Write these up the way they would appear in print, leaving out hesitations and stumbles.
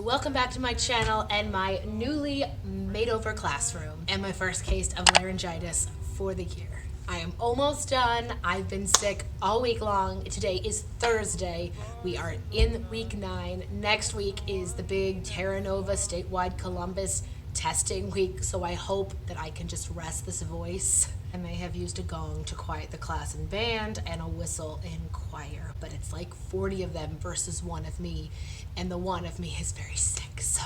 Welcome back to my channel and my newly made over classroom and my first case of laryngitis for the year. I am almost done. I've been sick all week long. Today is Thursday. We are in week 9. Next week is the big Terra Nova statewide Columbus testing week, so I hope that I can just rest this voice. I may have used a gong to quiet the class in band and a whistle in choir, but it's like 40 of them versus one of me, and the one of me is very sick, so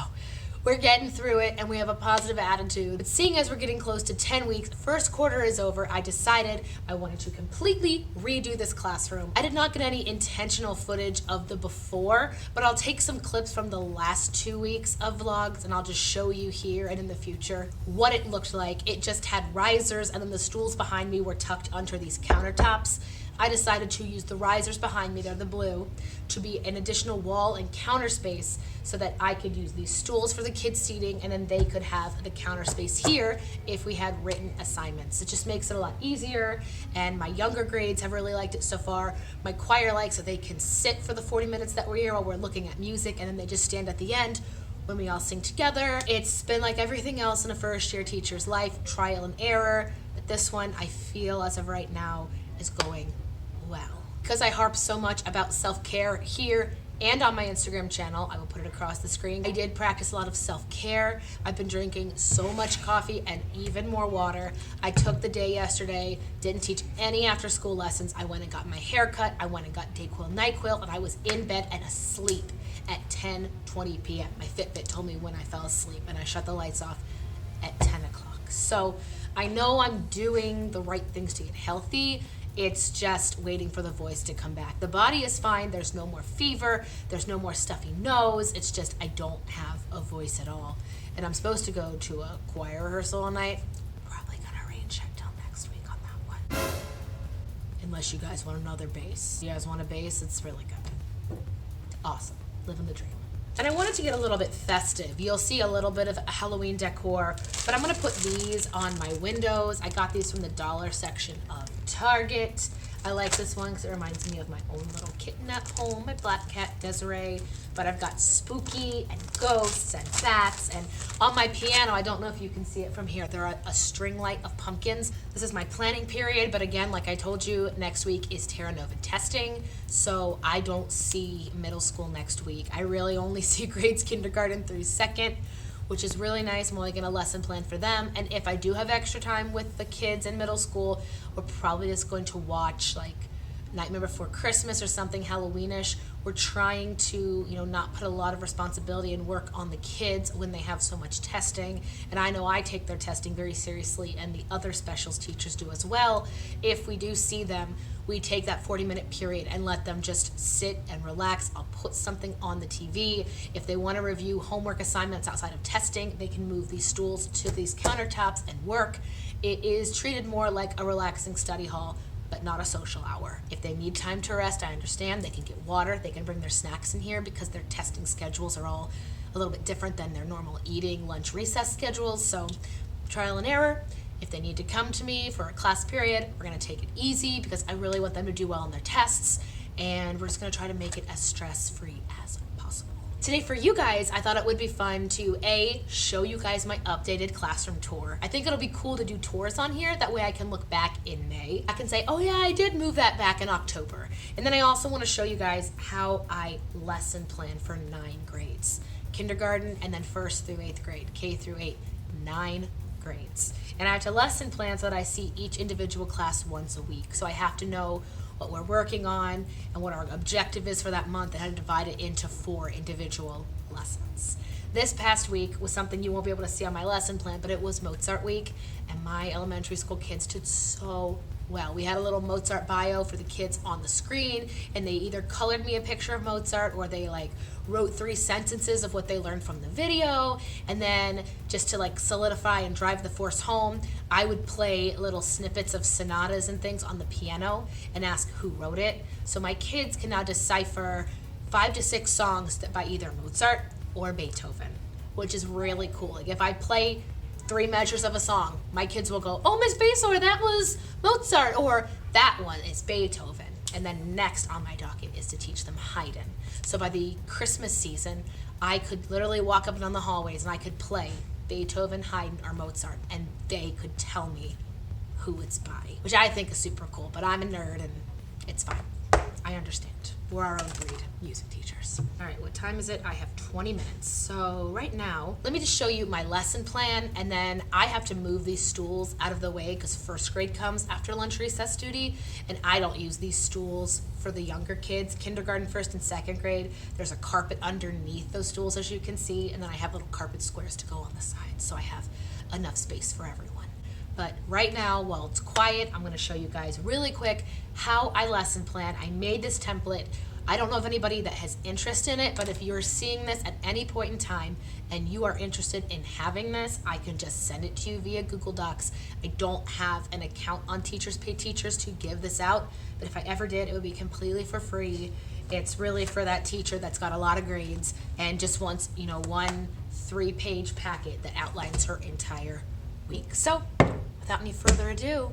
we're getting through it and we have a positive attitude. But seeing as we're getting close to 10 weeks, first quarter is over, I decided I wanted to completely redo this classroom. I did not get any intentional footage of the before, but I'll take some clips from the last 2 weeks of vlogs and I'll just show you here and in the future what it looked like. It just had risers and then the stools behind me were tucked under these countertops. I decided to use the risers behind me, they're the blue, to be an additional wall and counter space so that I could use these stools for the kids' seating and then they could have the counter space here if we had written assignments. It just makes it a lot easier, and my younger grades have really liked it so far. My choir likes that they can sit for the 40 minutes that we're here while we're looking at music, and then they just stand at the end when we all sing together. It's been like everything else in a first-year teacher's life, trial and error, but this one I feel as of right now is going well. Because I harp so much about self-care here and on my Instagram channel, I will put it across the screen. I did practice a lot of self-care. I've been drinking so much coffee and even more water. I took the day yesterday, didn't teach any after-school lessons. I went and got my hair cut, I went and got Dayquil, NyQuil, and I was in bed and asleep at 10:20 p.m. My Fitbit told me when I fell asleep, and I shut the lights off at 10 o'clock. So I know I'm doing the right things to get healthy. It's just waiting for the voice to come back. The body is fine. There's no more fever. There's no more stuffy nose. It's just I don't have a voice at all. And I'm supposed to go to a choir rehearsal all night. Probably gonna rain check till next week on that one. Unless you guys want another bass. You guys want a bass? It's really good. Awesome. Living the dream. And I wanted to get a little bit festive. You'll see a little bit of Halloween decor, but I'm gonna put these on my windows. I got these from the dollar section of Target. I like this one because it reminds me of my own little kitten at home, my black cat Kbasore. But I've got spooky and ghosts and bats, and on my piano, I don't know if you can see it from here, there are a string light of pumpkins. This is my planning period, but again, like I told you, next week is Terra Nova testing, so I don't see middle school next week. I really only see grades kindergarten through 2nd, which is really nice. I'm only gonna lesson plan for them, and if I do have extra time with the kids in middle school, we're probably just going to watch like Nightmare Before Christmas or something Halloweenish. We're trying to, not put a lot of responsibility and work on the kids when they have so much testing. And I know I take their testing very seriously, and the other specials teachers do as well. If we do see them, we take that 40-minute period and let them just sit and relax. I'll put something on the TV. If they want to review homework assignments outside of testing, they can move these stools to these countertops and work. It is treated more like a relaxing study hall, but not a social hour. If they need time to rest, I understand. They can get water, they can bring their snacks in here because their testing schedules are all a little bit different than their normal eating, lunch, recess schedules. So trial and error. If they need to come to me for a class period, we're gonna take it easy because I really want them to do well on their tests, and we're just gonna try to make it as stress-free as possible. Today for you guys, I thought it would be fun to show you guys my updated classroom tour. I think it'll be cool to do tours on here, that way I can look back in May. I can say, oh yeah, I did move that back in October. And then I also wanna show you guys how I lesson plan for 9 grades. Kindergarten and then 1st through 8th grade, K through 8, 9 grades. And I have to lesson plan so that I see each individual class once a week. So I have to know what we're working on and what our objective is for that month, and how to divide it into 4 individual lessons. This past week was something you won't be able to see on my lesson plan, but it was Mozart week, and my elementary school kids did so well. We had a little Mozart bio for the kids on the screen, and they either colored me a picture of Mozart or they wrote 3 sentences of what they learned from the video, and then just to solidify and drive the force home, I would play little snippets of sonatas and things on the piano and ask who wrote it. So my kids can now decipher 5 to 6 songs by either Mozart or Beethoven, which is really cool. If I play 3 measures of a song, my kids will go, oh, Miss Kbasore, that was Mozart, or that one is Beethoven. And then next on my docket is to teach them Haydn. So by the Christmas season, I could literally walk up and down the hallways and I could play Beethoven, Haydn, or Mozart, and they could tell me who it's by, which I think is super cool, but I'm a nerd and it's fine. I understand. We're our own breed, music teachers. All right, what time is it? I have 20 minutes. So right now, let me just show you my lesson plan, and then I have to move these stools out of the way because first grade comes after lunch recess duty, and I don't use these stools for the younger kids. Kindergarten, first and second grade, there's a carpet underneath those stools, as you can see, and then I have little carpet squares to go on the sides, so I have enough space for everyone. But right now, while it's quiet, I'm gonna show you guys really quick how I lesson plan. I made this template. I don't know of anybody that has interest in it, but if you're seeing this at any point in time and you are interested in having this, I can just send it to you via Google Docs. I don't have an account on Teachers Pay Teachers to give this out, but if I ever did, it would be completely for free. It's really for that teacher that's got a lot of grades and just wants, one 3-page packet that outlines her entire week. So, without any further ado,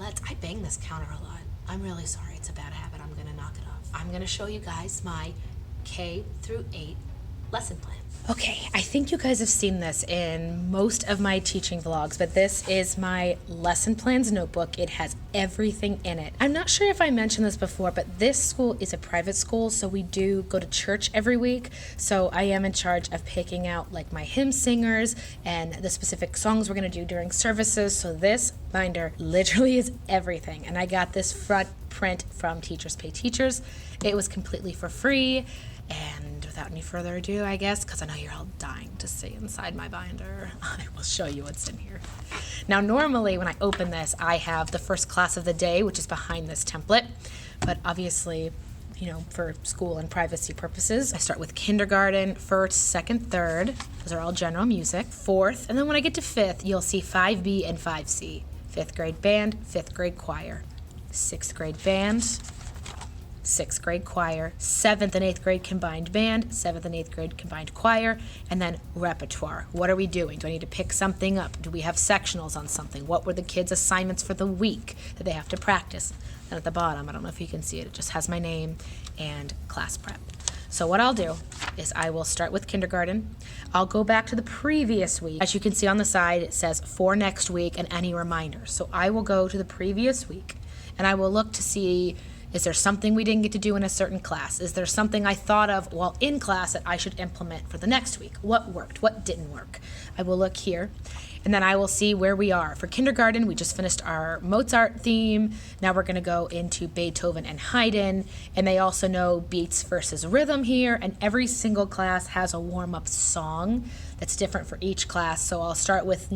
I bang this counter a lot. I'm really sorry, it's a bad habit. I'm gonna knock it off. I'm gonna show you guys my K through 8 lesson plan. Okay, I think you guys have seen this in most of my teaching vlogs, but this is my lesson plans notebook. It has everything in it. I'm not sure if I mentioned this before, but this school is a private school, so we do go to church every week. So I am in charge of picking out like my hymn singers and the specific songs we're gonna do during services. So this binder literally is everything. And I got this front print from Teachers Pay Teachers. It was completely for free. And without any further ado, I guess, because I know you're all dying to see inside my binder, I will show you what's in here. Now, normally when I open this, I have the first class of the day, which is behind this template. But obviously, for school and privacy purposes, I start with kindergarten, first, second, third. Those are all general music. Fourth, and then when I get to fifth, you'll see 5B and 5C. 5th grade band, 5th grade choir. 6th grade band, 6th grade choir, 7th and 8th grade combined band, 7th and 8th grade combined choir, and then repertoire. What are we doing? Do I need to pick something up? Do we have sectionals on something? What were the kids' assignments for the week that they have to practice? And at the bottom, I don't know if you can see it, it just has my name and class prep. So what I'll do is I will start with kindergarten. I'll go back to the previous week. As you can see on the side, it says for next week and any reminders. So I will go to the previous week and I will look to see, is there something we didn't get to do in a certain class? Is there something I thought of while in class that I should implement for the next week? What worked? What didn't work? I will look here, and then I will see where we are. For kindergarten, we just finished our Mozart theme. Now we're gonna go into Beethoven and Haydn, and they also know beats versus rhythm here, and every single class has a warm-up song that's different for each class. So I'll start with,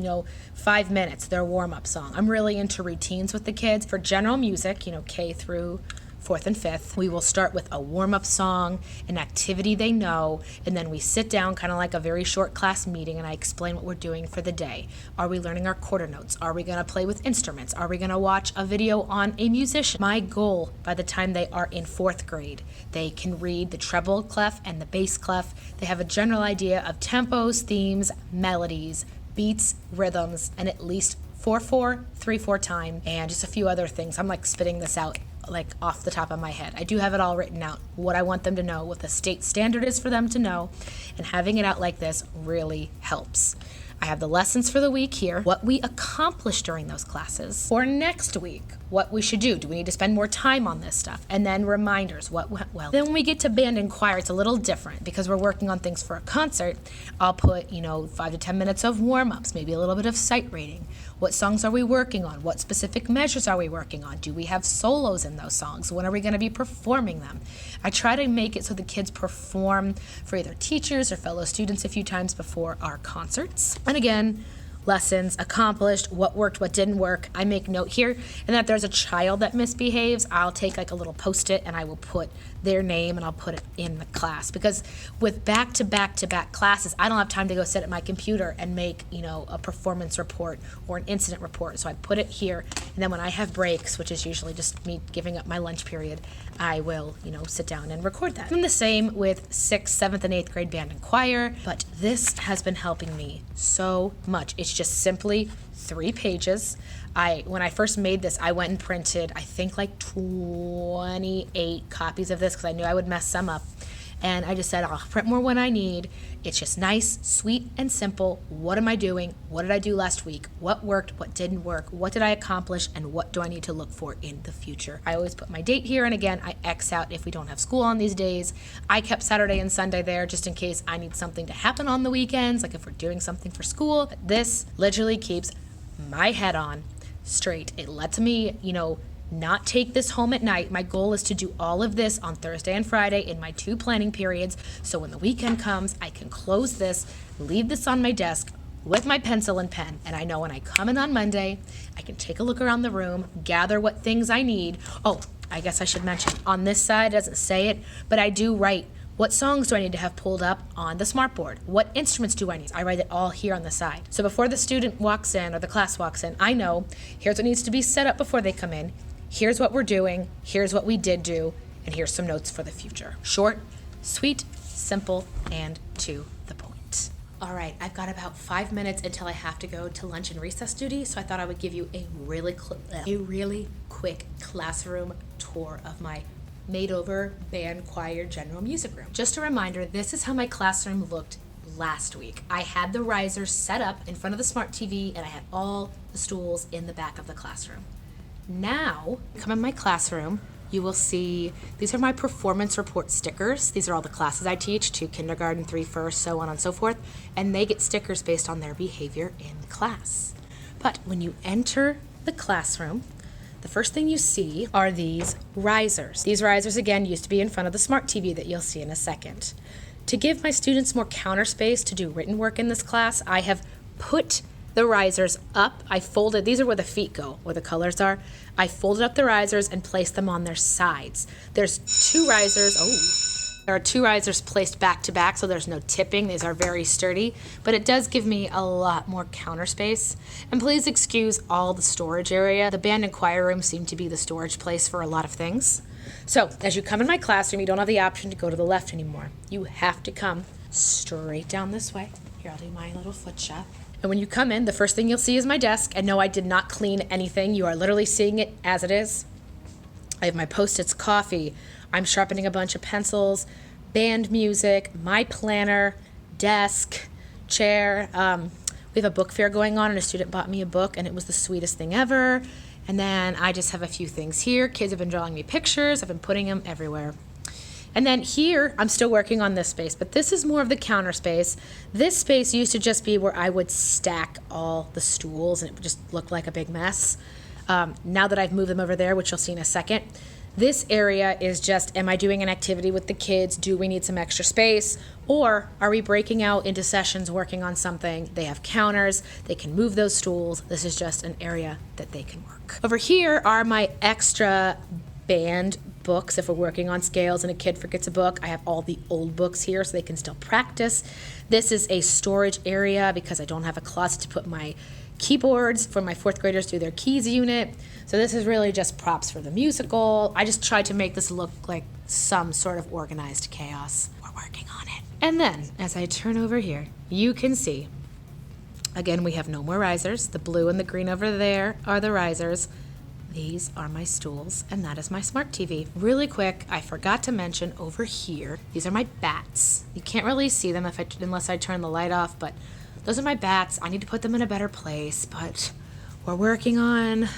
5 minutes, their warm-up song. I'm really into routines with the kids. For general music, K through 4th and 5th, we will start with a warm-up song, an activity they know, and then we sit down kind of like a very short class meeting and I explain what we're doing for the day. Are we learning our quarter notes? Are we going to play with instruments? Are we going to watch a video on a musician? My goal by the time they are in 4th grade, they can read the treble clef and the bass clef. They have a general idea of tempos, themes, melodies, beats, rhythms, and at least 4/4, 3/4 time, and just a few other things. I'm like spitting this out like off the top of my head. I do have it all written out, what I want them to know, what the state standard is for them to know, and having it out like this really helps. I have the lessons for the week here, what we accomplished during those classes. For next week, what we should do. Do we need to spend more time on this stuff? And then reminders, what went well. Then when we get to band and choir, it's a little different because we're working on things for a concert. I'll put, 5 to 10 minutes of warm-ups, maybe a little bit of sight reading. What songs are we working on? What specific measures are we working on? Do we have solos in those songs? When are we going to be performing them? I try to make it so the kids perform for either teachers or fellow students a few times before our concerts. And again, lessons accomplished, what worked, what didn't work. I make note here, and that if there's a child that misbehaves, I'll take like a little post-it and I will put their name and I'll put it in the class, because with back-to-back classes, I don't have time to go sit at my computer and make a performance report or an incident report. So I put it here, and then when I have breaks, which is usually just me giving up my lunch period, I will sit down and record that. And the same with 6th, 7th, and 8th grade band and choir, but this has been helping me so much. It's just simply 3 pages. When I first made this, I went and printed, I think like 28 copies of this because I knew I would mess some up. And I just said, I'll print more when I need. It's just nice, sweet, and simple. What am I doing? What did I do last week? What worked? What didn't work? What did I accomplish? And what do I need to look for in the future? I always put my date here, and again, I X out if we don't have school on these days. I kept Saturday and Sunday there just in case I need something to happen on the weekends, like if we're doing something for school. This literally keeps my head on straight. It lets me, not take this home at night. My goal is to do all of this on Thursday and Friday in my 2 planning periods. So when the weekend comes, I can close this, leave this on my desk with my pencil and pen. And I know when I come in on Monday, I can take a look around the room, gather what things I need. Oh, I guess I should mention on this side, it doesn't say it, but I do write what songs do I need to have pulled up on the smartboard? What instruments do I need? I write it all here on the side. So before the student walks in or the class walks in, I know here's what needs to be set up before they come in. Here's what we're doing, here's what we did do, and here's some notes for the future. Short, sweet, simple, and to the point. All right, I've got about 5 minutes until I have to go to lunch and recess duty, so I thought I would give you a really quick classroom tour of my made-over band choir general music room. Just a reminder, this is how my classroom looked last week. I had the risers set up in front of the smart TV, and I had all the stools in the back of the classroom. Now, come in my classroom, you will see these are my performance report stickers. These are all the classes I teach, 2 kindergarten, 3 first, so on and so forth, and they get stickers based on their behavior in class. But when you enter the classroom, the first thing you see are these risers. These risers, again, used to be in front of the smart TV that you'll see in a second. To give my students more counter space to do written work in this class, I have put the risers up. I folded, these are where the feet go, where the colors are. I folded up the risers and placed them on their sides. There's 2 risers, there are 2 risers placed back to back, so there's no tipping. These are very sturdy, but it does give me a lot more counter space. And please excuse all the storage area. The band and choir room seem to be the storage place for a lot of things. So as you come in my classroom, you don't have the option to go to the left anymore. You have to come straight down this way. Here, I'll do my little foot shot. And when you come in, the first thing you'll see is my desk. And no, I did not clean anything. You are literally seeing it as it is. I have my Post-its, coffee. I'm sharpening a bunch of pencils, band music, my planner, desk, chair. We have a book fair going on, and a student bought me a book, and it was the sweetest thing ever. And then I just have a few things here. Kids have been drawing me pictures. I've been putting them everywhere. And then here, I'm still working on this space, but this is more of the counter space. This space used to just be where I would stack all the stools, and it would just look like a big mess. Now that I've moved them over there, which you'll see in a second, this area is just, am I doing an activity with the kids? Do we need some extra space? Or are we breaking out into sessions working on something? They have counters, they can move those stools. This is just an area that they can work. Over here are my extra band books. If we're working on scales and a kid forgets a book, I have all the old books here so they can still practice. This is a storage area because I don't have a closet to put my keyboards for my 4th graders do their keys unit. So this is really just props for the musical. I just tried to make this look like some sort of organized chaos. We're working on it. And then as I turn over here, you can see, again, we have no more risers. The blue and the green over there are the risers. These are my stools, and that is my smart TV. Really quick, I forgot to mention over here, these are my bats. You can't really see them unless I turn the light off, but those are my bats. I need to put them in a better place, but we're working on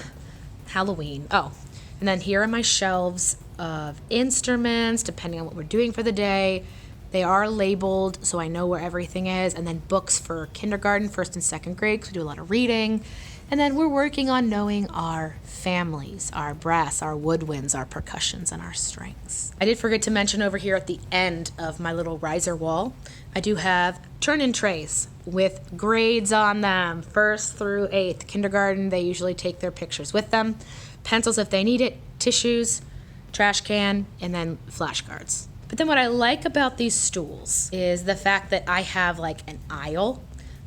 Halloween. Oh, and then here are my shelves of instruments, depending on what we're doing for the day. They are labeled, so I know where everything is, and then books for kindergarten, 1st and 2nd grade, because we do a lot of reading. And then we're working on knowing our families, our brass, our woodwinds, our percussions, and our strings. I did forget to mention over here at the end of my little riser wall, I do have turn-in trays with grades on them, 1st through 8th. Kindergarten, they usually take their pictures with them. Pencils if they need it, tissues, trash can, and then flashcards. But then what I like about these stools is the fact that I have like an aisle.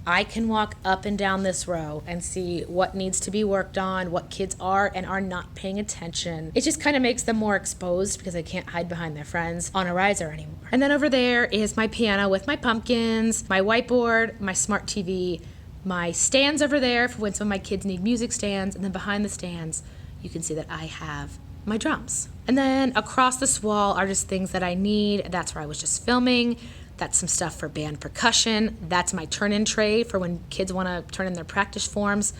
I can walk up and down this row and see what needs to be worked on, what kids are and are not paying attention. It just kind of makes them more exposed because they can't hide behind their friends on a riser anymore. And then over there is my piano with my pumpkins, my whiteboard, my smart TV, my stands over there for when some of my kids need music stands, and then behind the stands, you can see that I have my drums. And then across this wall are just things that I need. That's where I was just filming. That's some stuff for band percussion. That's my turn-in tray for when kids want to turn in their practice forms.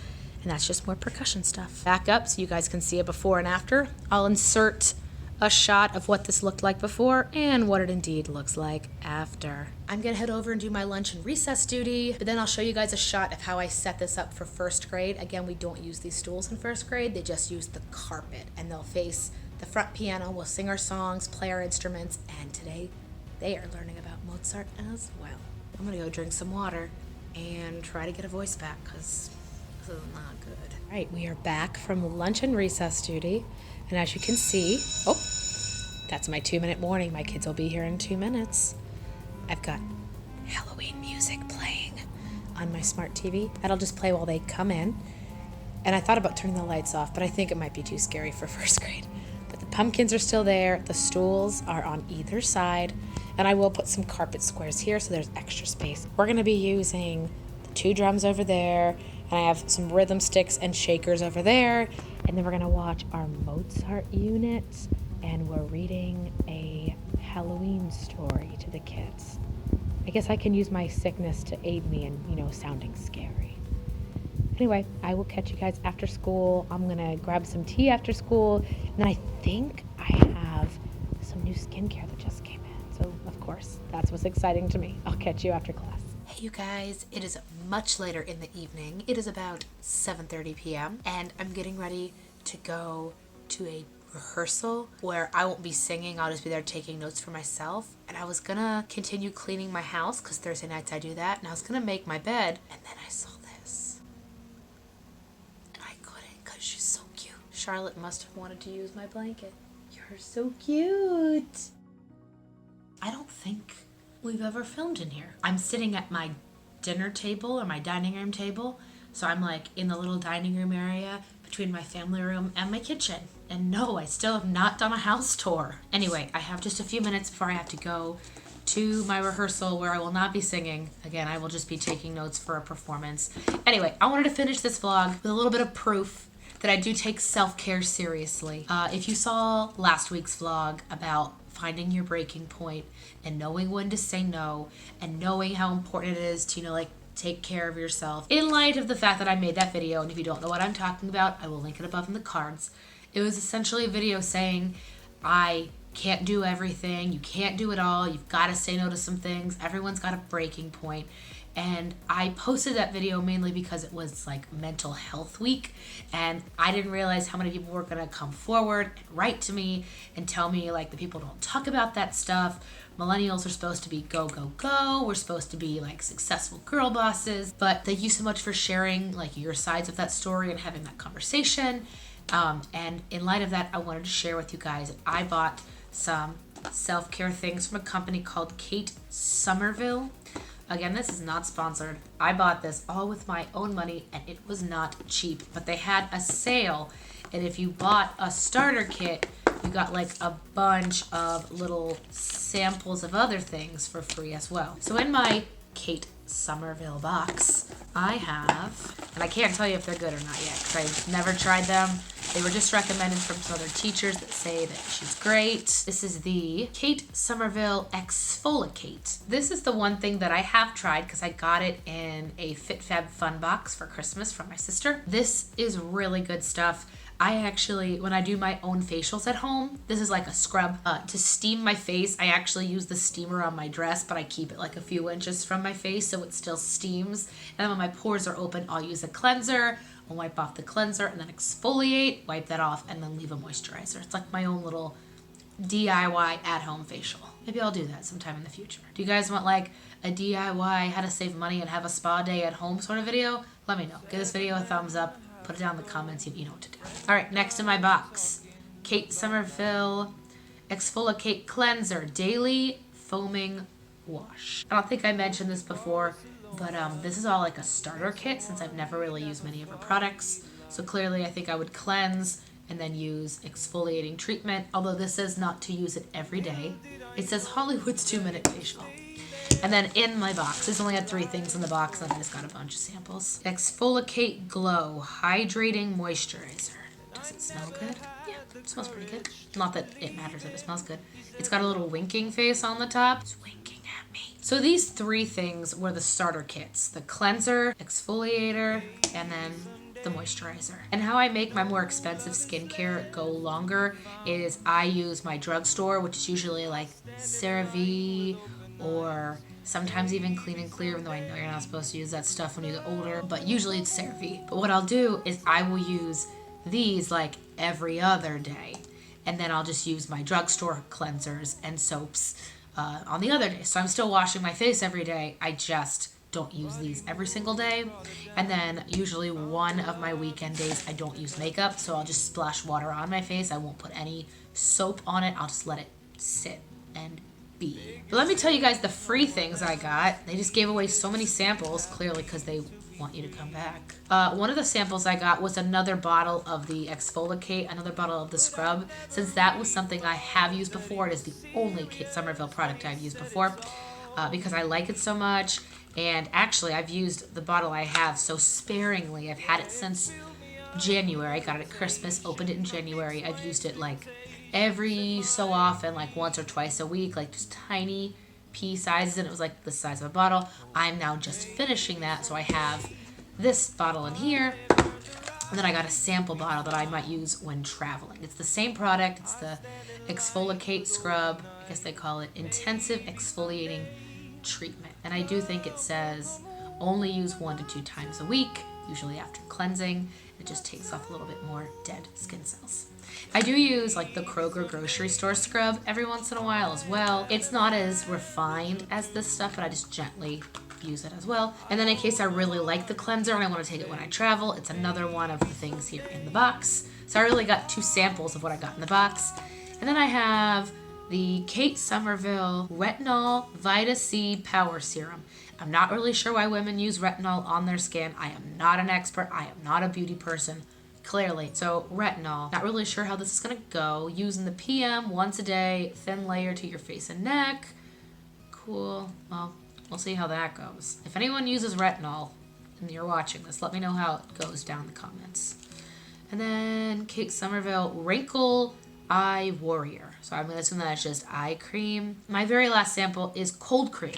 And that's just more percussion stuff. Back up so you guys can see it before and after. I'll insert a shot of what this looked like before and what it indeed looks like after. I'm gonna head over and do my lunch and recess duty, but then I'll show you guys a shot of how I set this up for first grade. Again, we don't use these stools in first grade, they just use the carpet, and they'll face the front piano, we'll sing our songs, play our instruments, and today they are learning about Mozart as well. I'm gonna go drink some water and try to get a voice back, because this is not good. All right, we are back from lunch and recess duty. And as you can see, oh, that's my 2-minute warning. My kids will be here in 2 minutes. I've got Halloween music playing on my smart TV. That'll just play while they come in. And I thought about turning the lights off, but I think it might be too scary for first grade. But the pumpkins are still there. The stools are on either side. And I will put some carpet squares here so there's extra space. We're gonna be using the 2 drums over there. And I have some rhythm sticks and shakers over there. And then we're gonna watch our Mozart unit, and we're reading a Halloween story to the kids. I guess I can use my sickness to aid me in, sounding scary. Anyway, I will catch you guys after school. I'm gonna grab some tea after school, and then I think I have some new skincare that just came in. So, of course, that's what's exciting to me. I'll catch you after class. Hey you guys, it is much later in the evening. It is about 7:30 p.m. and I'm getting ready to go to a rehearsal where I won't be singing. I'll just be there taking notes for myself. And I was gonna continue cleaning my house because Thursday nights I do that. And I was gonna make my bed. And then I saw this. And I couldn't because she's so cute. Charlotte must have wanted to use my blanket. You're so cute. I don't think we've ever filmed in here. I'm sitting at my dinner table or my dining room table. So I'm like in the little dining room area between my family room and my kitchen. And no, I still have not done a house tour. Anyway, I have just a few minutes before I have to go to my rehearsal where I will not be singing. Again, I will just be taking notes for a performance. Anyway, I wanted to finish this vlog with a little bit of proof that I do take self-care seriously. If you saw last week's vlog about finding your breaking point and knowing when to say no and knowing how important it is to, take care of yourself. In light of the fact that I made that video, and if you don't know what I'm talking about, I will link it above in the cards. It was essentially a video saying, I can't do everything, you can't do it all, you've got to say no to some things, everyone's got a breaking point. And I posted that video mainly because it was mental health week, and I didn't realize how many people were gonna come forward and write to me and tell me the people don't talk about that stuff. Millennials are supposed to be go, go, go. We're supposed to be successful girl bosses. But thank you so much for sharing your sides of that story and having that conversation. And in light of that, I wanted to share with you guys that I bought some self-care things from a company called Kate Somerville. Again, this is not sponsored. I bought this all with my own money and it was not cheap, but they had a sale. And if you bought a starter kit, you got a bunch of little samples of other things for free as well. So in my Kate Somerville box, I have, and I can't tell you if they're good or not yet because I've never tried them. They were just recommended from some other teachers that say that she's great. This is the Kate Somerville Exfoliate. This is the one thing that I have tried because I got it in a Fit Fab Fun box for Christmas from my sister. This is really good stuff. I actually, when I do my own facials at home, this is like a scrub. To steam my face, I actually use the steamer on my dress, but I keep it a few inches from my face so it still steams. And then when my pores are open, I'll use a cleanser. I'll wipe off the cleanser and then exfoliate, wipe that off, and then leave a moisturizer. It's my own little DIY at-home facial. Maybe I'll do that sometime in the future. Do you guys want a DIY, how to save money and have a spa day at home sort of video? Let me know. Give this video a thumbs up. Put it down in the comments if you know what to do. All right, next in my box, Kate Somerville Exfoliate Cleanser Daily Foaming Wash. I don't think I mentioned this before, but this is all a starter kit since I've never really used many of her products. So clearly I think I would cleanse and then use exfoliating treatment, although this says not to use it every day. It says Hollywood's 2-minute facial. And then in my box, this only had 3 things in the box, and I just got a bunch of samples. Exfoliate Glow Hydrating Moisturizer. Does Does it smell good? Yeah, it smells pretty good. Not that it matters if it smells good. It's got a little winking face on the top. It's winking at me. So these 3 things were the starter kits. The cleanser, exfoliator, and then the moisturizer. And how I make my more expensive skincare go longer is I use my drugstore, which is usually like CeraVe or sometimes even Clean and Clear, even though I know you're not supposed to use that stuff when you get older, but usually it's CeraVe. But what I'll do is I will use these like every other day, and then I'll just use my drugstore cleansers and soaps on the other day. So I'm still washing my face every day. I just don't use these every single day. And then usually one of my weekend days I don't use makeup, so I'll just splash water on my face. I won't put any soap on it. I'll just let it sit and be. But let me tell you guys the free things I got. They just gave away so many samples, clearly because they want you to come back. One of the samples I got was another bottle of the Exfoliate, another bottle of the scrub. Since that was something I have used before, it is the only Kate Somerville product I've used before because I like it so much. And actually, I've used the bottle I have so sparingly. I've had it since January. I got it at Christmas, opened it in January. I've used it like every so often, like once or twice a week, like just tiny pea sizes, and it was like the size of a bottle. I'm now just finishing that, so I have this bottle in here, and then I got a sample bottle that I might use when traveling. It's the same product. It's the Exfoliate Scrub. I guess they call it Intensive Exfoliating Treatment. And I do think it says only use 1 to 2 times a week, usually after cleansing. It just takes off a little bit more dead skin cells. I do use like the Kroger grocery store scrub every once in a while as well. It's not as refined as this stuff, but I just gently use it as well. And then in case I really like the cleanser and I want to take it when I travel, it's another one of the things here in the box. So I really got 2 samples of what I got in the box. And then I have the Kate Somerville Retinol Vita C Power Serum. I'm not really sure why women use retinol on their skin. I am not an expert. I am not a beauty person, clearly. So retinol, not really sure how this is gonna go. Using the PM once a day, thin layer to your face and neck. Cool, well, we'll see how that goes. If anyone uses retinol and you're watching this, let me know how it goes down in the comments. And then Kate Somerville Wrinkle Eye Warrior. So I'm gonna assume that's just eye cream. My very last sample is cold cream.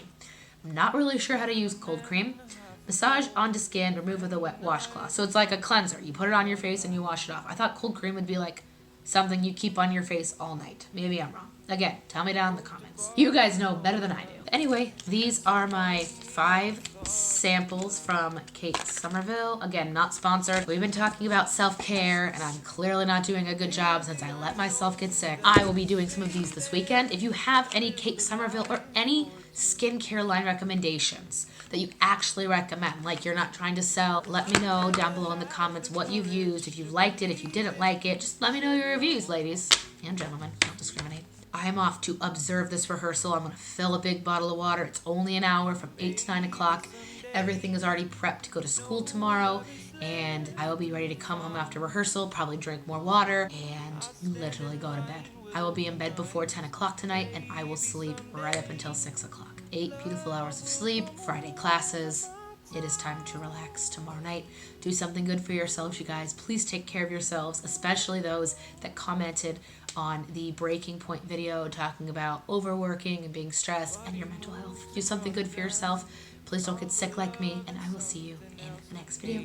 I'm not really sure how to use cold cream. Massage onto skin, remove with a wet washcloth. So it's like a cleanser. You put it on your face and you wash it off. I thought cold cream would be like something you keep on your face all night. Maybe I'm wrong. Again, tell me down in the comments. You guys know better than I do. Anyway, these are my 5 samples from Kate Somerville. Again, not sponsored. We've been talking about self-care, and I'm clearly not doing a good job since I let myself get sick. I will be doing some of these this weekend. If you have any Kate Somerville or any skincare line recommendations that you actually recommend, like you're not trying to sell, let me know down below in the comments what you've used, if you've liked it, if you didn't like it. Just let me know your reviews, ladies and gentlemen. Don't discriminate. I am off to observe this rehearsal. I'm going to fill a big bottle of water. It's only an hour from 8 to 9 o'clock. Everything is already prepped to go to school tomorrow, and I will be ready to come home after rehearsal, probably drink more water, and literally go to bed. I will be in bed before 10 o'clock tonight, and I will sleep right up until 6 o'clock. 8 beautiful hours of sleep, Friday classes. It is time to relax tomorrow night. Do something good for yourselves, you guys. Please take care of yourselves, especially those that commented on the breaking point video talking about overworking and being stressed and your mental health. Do something good for yourself. Please don't get sick like me, and I will see you in the next video.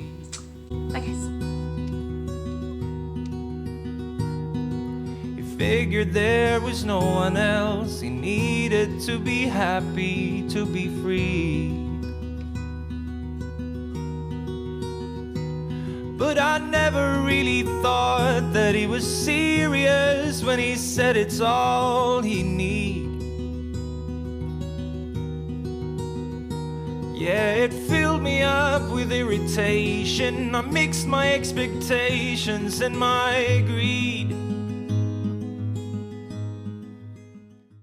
Bye, guys. He figured there was no one else. He needed to be happy, to be free. But I never really thought that he was serious when he said it's all he need. Yeah, it filled me up with irritation. I mixed my expectations and my greed.